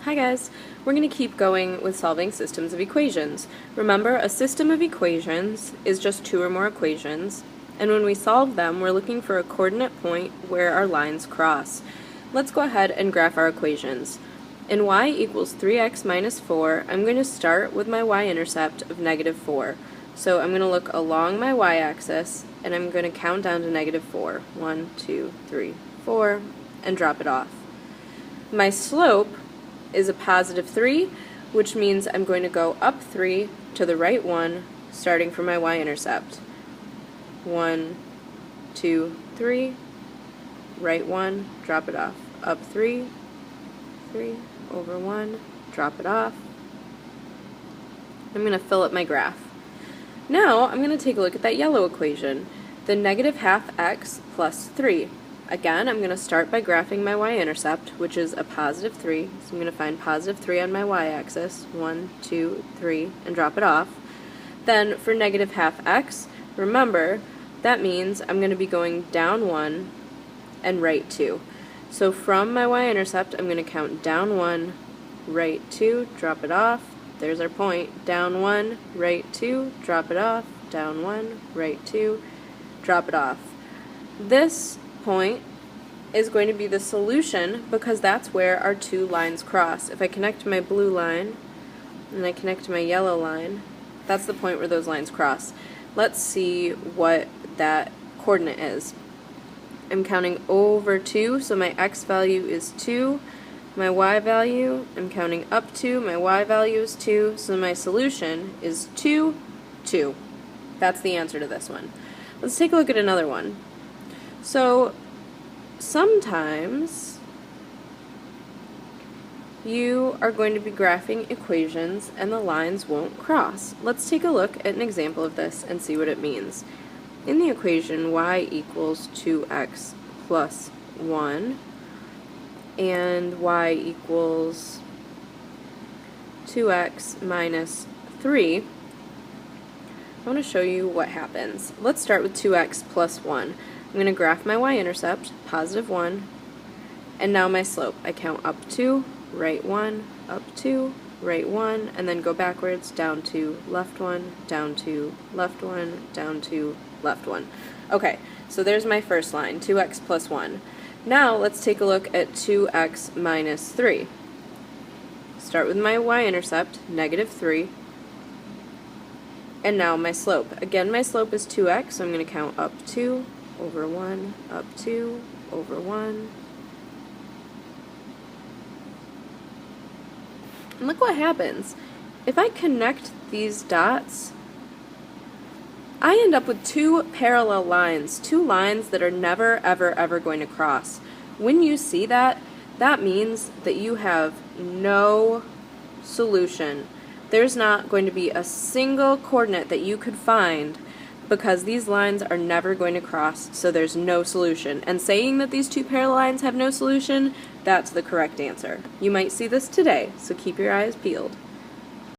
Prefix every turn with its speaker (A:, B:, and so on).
A: Hi guys, we're going to keep going with solving systems of equations. Remember, a system of equations is just two or more equations, and when we solve them, we're looking for a coordinate point where our lines cross. Let's go ahead and graph our equations. In y equals 3x minus 4, I'm going to start with my y-intercept of negative 4. So I'm going to look along my y-axis, and I'm going to count down to negative 4. 1, 2, 3, 4, and drop it off. My slope is a positive 3, which means I'm going to go up 3 to the right 1, starting from my y-intercept. 1, 2, 3, right 1, drop it off. Up 3, 3, over 1, drop it off. I'm going to fill up my graph. Now I'm going to take a look at that yellow equation, the negative half x plus 3. Again, I'm going to start by graphing my y-intercept, which is a positive 3. So I'm going to find positive 3 on my y-axis, 1, 2, 3, and drop it off. Then for negative half x, remember, that means I'm going to be going down 1 and right 2. So from my y-intercept, I'm going to count down 1, right 2, drop it off. There's our point. Down 1, right 2, drop it off. Down 1, right 2, drop it off. This point is going to be the solution because that's where our two lines cross. If I connect my blue line and I connect my yellow line, that's the point where those lines cross. Let's see what that coordinate is. I'm counting over 2, so my x value is 2. My y value, I'm counting up 2, my y value is 2, so my solution is 2, 2. That's the answer to this one. Let's take a look at another one. So sometimes you are going to be graphing equations and the lines won't cross. Let's take a look at an example of this and see what it means. In the equation y equals 2x plus 1 and y equals 2x minus 3, I want to show you what happens. Let's start with 2x plus 1. I'm going to graph my y-intercept, positive 1, and now my slope. I count up 2, right 1, up 2, right 1, and then go backwards, down 2, left 1, down 2, left 1, down 2, left 1. Okay, so there's my first line, 2x plus 1. Now let's take a look at 2x minus 3. Start with my y-intercept, negative 3, and now my slope. Again, my slope is 2x, so I'm going to count up 2, over 1, up 2, over 1. And look what happens. If I connect these dots, I end up with two parallel lines, two lines that are never, ever, ever going to cross. When you see that, that means that you have no solution. There's not going to be a single coordinate that you could find because these lines are never going to cross, so there's no solution. And saying that these two parallel lines have no solution, that's the correct answer. You might see this today, so keep your eyes peeled.